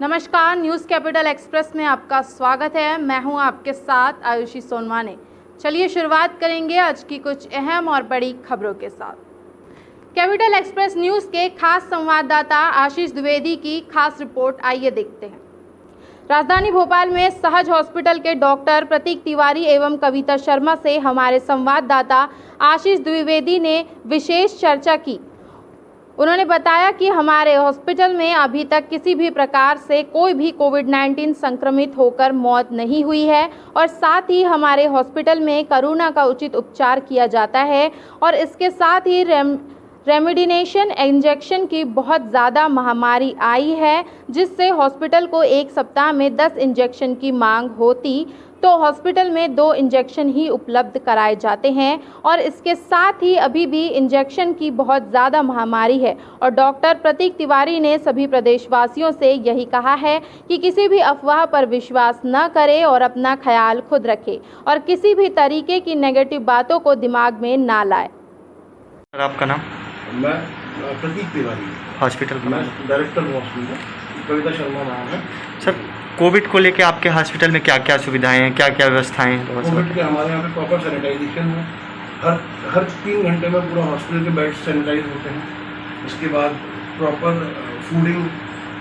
नमस्कार, news capital express में आपका स्वागत है। मैं हूं आपके साथ आयुषी सोनवाने। चलिए शुरुआत करेंगे आज की कुछ अहम और बड़ी खबरों के साथ। कैपिटल एक्सप्रेस न्यूज़ के खास संवाददाता आशीष द्विवेदी की खास रिपोर्ट, आइए देखते हैं। राजधानी भोपाल में सहज हॉस्पिटल के डॉक्टर प्रतीक तिवारी एवं कविता शर्मा से हमारे संवाददाता आशीष द्विवेदी ने विशेष चर्चा की। उन्होंने बताया कि हमारे हॉस्पिटल में अभी तक किसी भी प्रकार से कोई भी कोविड-19 संक्रमित होकर मौत नहीं हुई है और साथ ही हमारे हॉस्पिटल में कोरोना का उचित उपचार किया जाता है और इसके साथ ही रेमडेसिविर इंजेक्शन की बहुत ज़्यादा महामारी आई है, जिससे हॉस्पिटल को एक सप्ताह में 10 इंजेक्शन की मांग होती तो हॉस्पिटल में 2 इंजेक्शन ही उपलब्ध कराए जाते हैं और इसके साथ ही अभी भी इंजेक्शन की बहुत ज़्यादा महामारी है। और डॉक्टर प्रतीक तिवारी ने सभी प्रदेशवासियों से यही कहा है कि किसी भी अफवाह पर विश्वास न करें और अपना ख्याल खुद रखें और किसी भी तरीके की नेगेटिव बातों को दिमाग में ना लाए। सर, आपका नाम? मैं प्रतीक तिवारी, हॉस्पिटल का? मैं डायरेक्टर हॉस्पिटल, कविता शर्मा नाम है। सर, कोविड को लेके आपके हॉस्पिटल में क्या क्या सुविधाएं हैं, क्या क्या व्यवस्थाएं हैं? कोविड के हमारे यहाँ पे प्रॉपर सैनिटाइजेशन है। हर 3 घंटे में पूरा हॉस्पिटल के बेड सैनिटाइज होते हैं। उसके बाद proper fooding,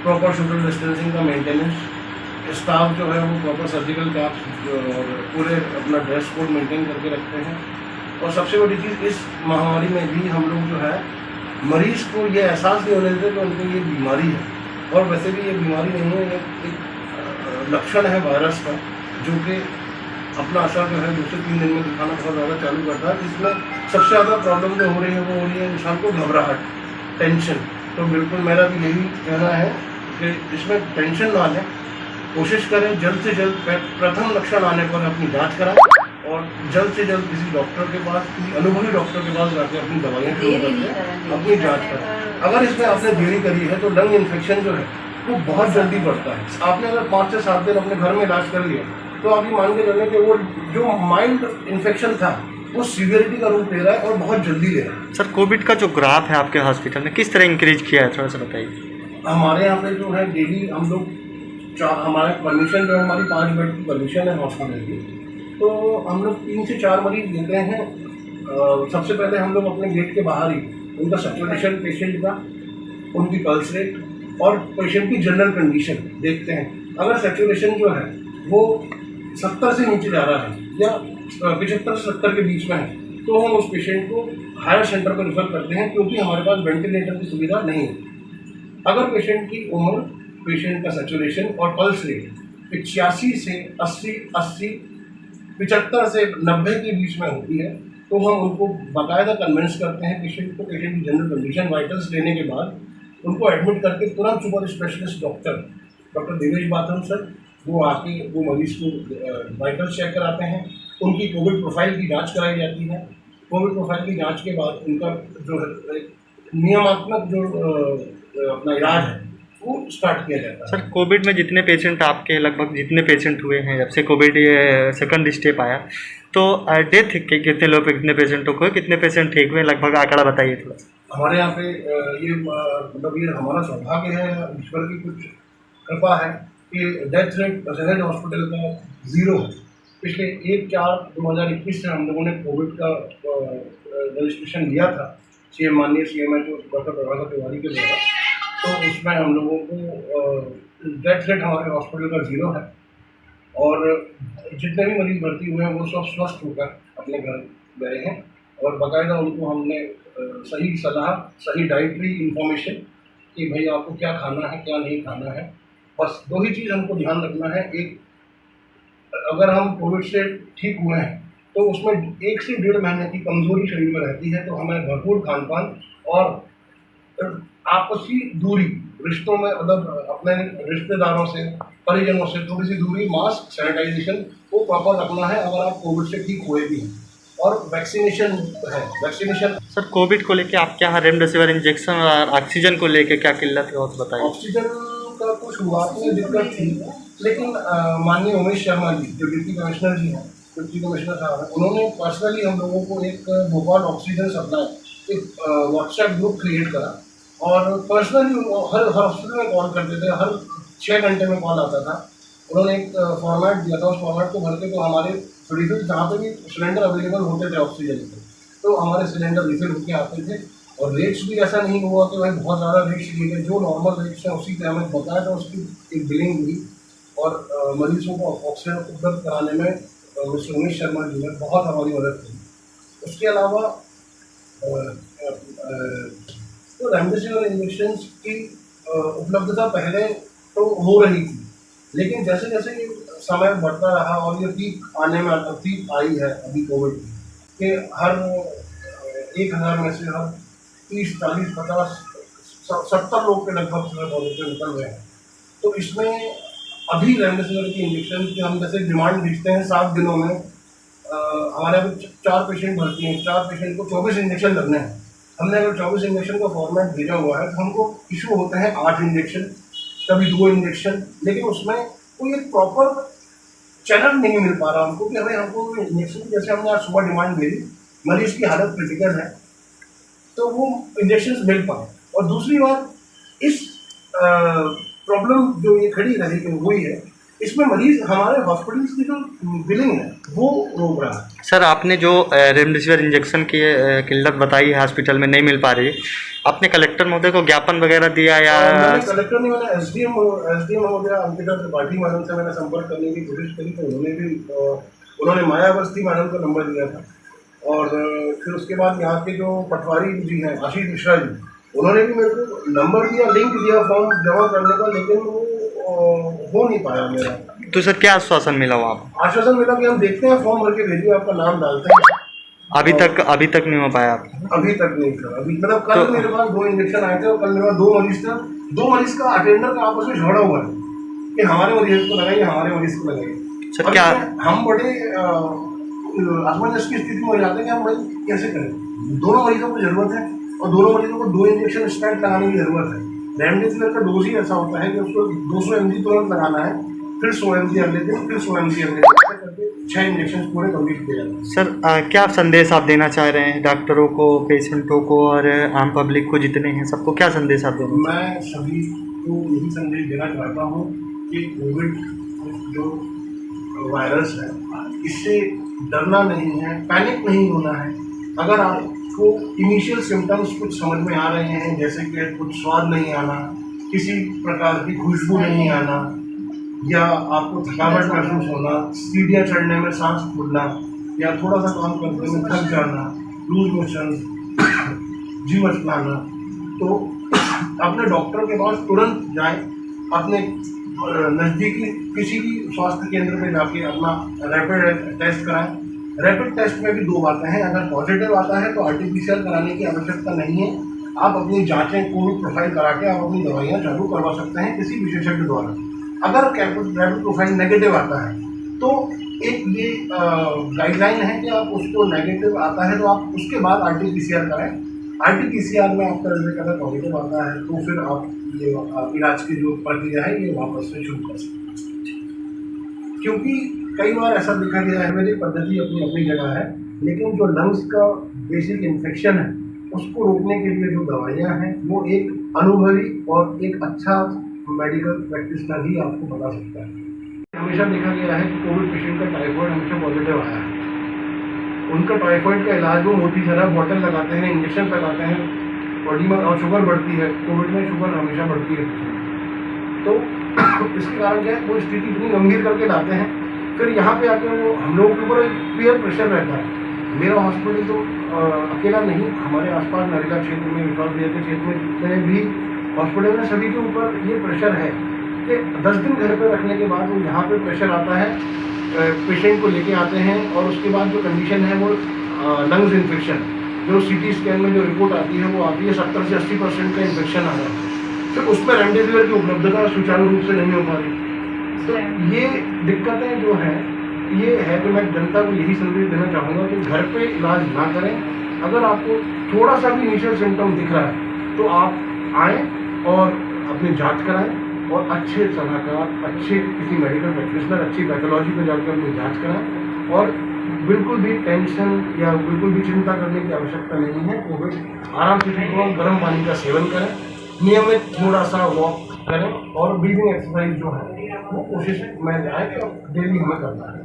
proper social distancing का मेंटेनेंस, स्टाफ जो है वो प्रॉपर सर्जिकल कैप्स और पूरे अपना ड्रेस कोड मेंटेन करके रखते हैं। और सबसे बड़ी चीज़, इस महामारी में भी हम लोग जो है मरीज़ को ये एहसास नहीं होने देते कि उनको ये बीमारी है। और वैसे भी ये बीमारी नहीं है, एक लक्षण है वायरस का, जो कि अपना असर जो है 2 से 3 दिन में दिखाना बहुत ज़्यादा चालू करता है। इसमें सबसे ज़्यादा प्रॉब्लम जो हो रही है वो हो रही है इंसान को घबराहट, टेंशन। तो बिल्कुल मेरा भी यही कहना है कि इसमें टेंशन ना लें, कोशिश करें जल्द से जल्द प्रथम लक्षण आने पर अपनी जाँच कराएं और जल्द से जल्द किसी डॉक्टर के पास, किसी अनुभवी डॉक्टर के पास जाकर अपनी दवाइयाँ शुरू करके अपनी जाँच करें। अगर इसमें आपने देरी करी है तो लंग इन्फेक्शन जो है वो बहुत जल्दी बढ़ता है। आपने अगर 5 से 7 दिन अपने घर में इलाज कर लिया तो आप ये मान के चलें कि वो जो माइल्ड इन्फेक्शन था वो सीवियरिटी का रूप ले रहा है और बहुत जल्दी ले रहा है। सर, कोविड का जो ग्राफ है आपके हॉस्पिटल में किस तरह इंक्रीज किया है, थोड़ा सा बताइए। हमारे यहाँ पे जो है डेली हम लोग हमारा परमिशन जो है, हमारी 5 बेड की परमिशन है हॉस्पिटल की, तो हम लोग 3 से 4 मरीज लेते हैं। सबसे पहले हम लोग अपने गेट के बाहर ही उनका सैचुरेशन पेशेंट का, उनकी पल्स रेट और पेशेंट की जनरल कंडीशन देखते हैं। अगर सैचुरेशन जो है वो 70 से नीचे जा रहा है या 75 से 70 के बीच में है तो हम उस पेशेंट को हायर सेंटर पर रेफर करते हैं, क्योंकि हमारे पास वेंटिलेटर की सुविधा नहीं है। अगर पेशेंट की उम्र, पेशेंट का सैचुरेशन और पल्स रेट 85 से 80, 75 से 90 के बीच में होती है तो हम उनको बाकायदा कन्विंस करते हैं पेशेंट को, पेशेंट की जनरल कंडीशन, वाइटल्स लेने के बाद उनको एडमिट करके तुरंत super specialist doctor Devesh Batham sir वो आके वो मरीज़ को वाइटल्स चेक कराते हैं। उनकी कोविड प्रोफाइल की जांच कराई जाती है। कोविड प्रोफाइल की जांच के बाद उनका जो है नियमात्मक जो अपना इलाज है वो स्टार्ट किया जाता है। सर, कोविड में जितने पेशेंट आपके, लगभग जितने पेशेंट हुए हैं जब से कोविड सेकंड स्टेप आया, तो डेथ कितने लोग, कितने पेशेंटों को, कितने पेशेंट ठीक हुए, लगभग आंकड़ा बताइए थोड़ा सा। हमारे यहाँ पे ये मतलब ये हमारा सौभाग्य है, ईश्वर की कुछ कृपा है कि डेथ रेट सहज हॉस्पिटल का 0 है। पिछले 1/4/2021 से हम लोगों ने कोविड का रजिस्ट्रेशन लिया था माननीय CMHO डॉक्टर प्रभाकर तिवारी के द्वारा, तो उसमें हम लोगों को डेथ रेट हमारे हॉस्पिटल का 0 है और जितने भी मरीज भर्ती हुए हैं वो सब स्वस्थ होकर अपने घर गए हैं और बाकायदा उनको हमने सही सलाह, सही डाइटरी इंफॉर्मेशन कि भाई आपको क्या खाना है, क्या नहीं खाना है। बस 2 ही चीज़ हमको ध्यान रखना है। एक, अगर हम कोविड से ठीक हुए हैं तो उसमें 1 से 1.5 महीने की कमजोरी शरीर में रहती है, तो हमें भरपूर खान पान और आपसी दूरी, रिश्तों में मतलब अपने रिश्तेदारों से, परिजनों से थोड़ी सी दूरी, मास्क, सैनिटाइजेशन वो प्रॉपर रखना है अगर आप कोविड से ठीक हुए भी हैं। और वैक्सीनेशन है, वैक्सीनेशन। सर, कोविड को लेके आपके यहाँ रेमडेसिविर इंजेक्शन और ऑक्सीजन को लेके क्या किल्लत है, और बताइए। ऑक्सीजन का कुछ शुरुआत में दिक्कत थी, लेकिन माननीय उमेश शर्मा जी जो डिप्टी कमिश्नर जी हैं, डिप्टी कमिश्नर साहब हैं, उन्होंने पर्सनली हम लोगों को एक भोपाल ऑक्सीजन सप्लाई एक व्हाट्सएप ग्रुप क्रिएट करा और पर्सनली हर हॉस्पिटल में कॉल करते थे, हर 6 घंटे में कॉल आता था। उन्होंने एक फॉर्मेट दिया था, उस फॉर्मेट को भर के तो हमारे रिफिल जहाँ पे भी सिलेंडर अवेलेबल होते थे ऑक्सीजन के, तो हमारे सिलेंडर रिफिल होके आते थे। और रेट्स भी ऐसा नहीं हुआ कि भाई बहुत ज़्यादा रेट्स दिए गए, जो नॉर्मल रेट्स हैं उसी पे हमें बताया था, उसकी एक बिलिंग हुई। और मरीजों को ऑक्सीजन उपलब्ध कराने में मिस्टर उमेश शर्मा जी ने बहुत हमारी मदद की। उसके अलावा तो रेमडेसिविर इंजेक्शन की उपलब्धता पहले तो हो रही थी, लेकिन जैसे जैसे ये समय बढ़ता रहा और ये पीक आई है अभी कोविड की, कि हर 1000 में से हर 30, 40, 50, 70 लोग के लगभग पॉजिटिव निकल रहे हैं। तो इसमें अभी रेमडेसिविर की इंजेक्शन की हम जैसे डिमांड भेजते हैं 7 दिनों में, हमारे यहाँ 4 पेशेंट भर्ती हैं, 4 पेशेंट को 24 इंजेक्शन लगने हैं। हमने अगर 24 इंजेक्शन का फॉर्मेट भेजा हुआ है तो हमको इशू होते हैं 8 इंजेक्शन, कभी 2 इंजेक्शन, लेकिन उसमें कोई एक प्रॉपर चैनल नहीं मिल पा रहा हमको कि हमको इंजेक्शन, जैसे हमने आज सुबह डिमांड भेजी, मरीज की हालत क्रिटिकल है तो वो इंजेक्शन मिल पाए। और दूसरी बात, इस प्रॉब्लम जो ये खड़ी रही हुई है, इसमें मरीज हमारे हॉस्पिटल्स की जो बिलिंग है वो रोक रहा है। सर आपने जो रेमडेसिविर इंजेक्शन की किल्लत बताई है हॉस्पिटल में नहीं मिल पा रही, आपने कलेक्टर महोदय को ज्ञापन वगैरह दिया या? मैंने कलेक्टर नहीं, मैंने एसडीएम महोदय अंकिता त्रिपाठी मैडम से मैंने संपर्क करने की कोशिश करी, तो उन्होंने मायावस्थी मैडम का नंबर दिया था। और फिर उसके बाद यहाँ के जो पटवारी जी हैं आशीष मिश्रा जी, उन्होंने भी मेरे को नंबर दिया, लिंक दिया फॉर्म जमा करने का, लेकिन वो हो नहीं पाया मेरा। तो सर क्या आश्वासन मिला वहाँ पर? आश्वासन मिला कि हम देखते हैं, फॉर्म भर के भेजिए, आपका नाम डालते हैं। अभी तक नहीं हो पाया आपका? अभी तक नहीं सर। अभी मतलब कल मेरे पास 2 इंजेक्शन आए थे और कल मेरे पास 2 मरीज थे। 2 मरीज का अटेंडर का आपस में झगड़ा हुआ है कि हमारे मरीज को लगाइए, हमारे मरीज को लगाइए। सर क्या हम बड़े असमंजस की स्थिति में हो जाते हैं कि हम भाई कैसे करें। दोनों मरीजों को जरूरत है और दोनों मरीजों को 2 इंजेक्शन स्टैंड लगाने की जरूरत है। रेमडेसिविर का डोज ही ऐसा होता है कि उसको 200 mg तुरंत लगाना है, फिर 100 mg अगले दिन, फिर 100 mg अगले दिन, ऐसे करके 6 इंजेक्शन पूरे कंप्लीट किए जाते हैं। सर क्या संदेश आप देना चाह रहे हैं डॉक्टरों को, पेशेंटों को और आम पब्लिक को जितने हैं सबको क्या संदेश आप देना? मैं सभी को यही संदेश देना चाहता हूँ कि कोविड जो वायरस है, इससे डरना नहीं है, पैनिक नहीं होना है। अगर आपको इनिशियल सिम्टम्स कुछ समझ में आ रहे हैं, जैसे कि कुछ स्वाद नहीं आना, किसी प्रकार की खुशबू नहीं आना, या आपको थकावट महसूस होना, सीढ़ियाँ चढ़ने में सांस फूलना, या थोड़ा सा काम करने में थक जाना, लूज मोशन, जी मचलाना, तो अपने डॉक्टर के पास तुरंत जाएं। अपने नज़दीकी किसी भी स्वास्थ्य केंद्र में जाके अपना रैपिड टेस्ट कराएं। रैपिड टेस्ट में भी 2 बातें हैं, अगर पॉजिटिव आता है तो RT-PCR कराने की आवश्यकता नहीं है। आप अपनी जांचें कोविड प्रोफाइल करा के आप अपनी दवाइयाँ चालू करवा सकते हैं किसी विशेषज्ञ द्वारा। अगर रैपिड प्रोफाइल नेगेटिव आता है तो एक ये गाइडलाइन है कि आप उसको नेगेटिव आता है तो आप उसके बाद RT-PCR कराएं। RT-PCR में आपका रिजल्ट अगर पॉजिटिव आता है तो फिर आप ये इलाज की जो प्रक्रिया है ये वापस से शुरू कर सकते हैं। क्योंकि कई बार ऐसा देखा गया है, आयुर्वेदिक पद्धति अपनी अपनी जगह है, लेकिन जो लंग्स का बेसिक इन्फेक्शन है उसको रोकने के लिए जो दवाइयाँ हैं वो एक अनुभवी और एक अच्छा मेडिकल प्रैक्टिशनर ही आपको बता सकता है। हमेशा देखा गया है कि कोविड पेशेंट का टाइफाइड हमेशा पॉजिटिव आया है। उनका टाइफाइड का इलाज वो मोटी जरा बॉटल लगाते हैं, इंजेक्शन लगाते हैं, बॉडी में और शुगर बढ़ती है। कोविड में शुगर हमेशा बढ़ती है, तो इसके कारण क्या है, वो स्थिति इतनी गंभीर करके लाते हैं। फिर यहाँ पे आके वो हम लोगों के ऊपर एक पीयर प्रेशर रहता है। मेरा हॉस्पिटल तो अकेला नहीं, हमारे आसपास नरेगा क्षेत्र में, विकास के क्षेत्र में भी हॉस्पिटल में सभी के ऊपर ये प्रेशर है कि 10 दिन घर पे रखने के बाद वो यहाँ पे प्रेशर आता है, पेशेंट को लेके आते हैं और उसके बाद जो कंडीशन है वो लंग्स इन्फेक्शन, जो CT स्कैन में जो रिपोर्ट आती है वो आती है 70 से 80% का इन्फेक्शन आ रहा है। फिर उसमें रेमडेसिविर की उपलब्धता सुचारू रूप से नहीं हो पा रही। तो ये दिक्कतें जो हैं ये है कि मैं जनता को यही संदेश देना चाहूँगा कि घर पे इलाज ना करें। अगर आपको थोड़ा सा भी इनिशियल सिम्टम दिख रहा है तो आप आएँ और अपनी जांच कराएं और अच्छे सलाहकार, अच्छे किसी मेडिकल प्रैक्टिशनर, अच्छी पैथोलॉजी पे जाकर अपनी जांच कराएं। और बिल्कुल भी टेंशन या बिल्कुल भी चिंता करने की आवश्यकता नहीं है। कोविड आराम से ठीक हो, गर्म पानी का सेवन करें, नियमित थोड़ा सा वॉक करें और ब्रीदिंग एक्सरसाइज जो है वो कोशिश में जाए कि डेली हमें करना है।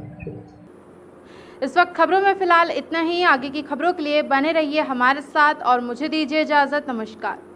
इस वक्त खबरों में फिलहाल इतना ही। आगे की खबरों के लिए बने रहिए हमारे साथ और मुझे दीजिए इजाज़त। नमस्कार।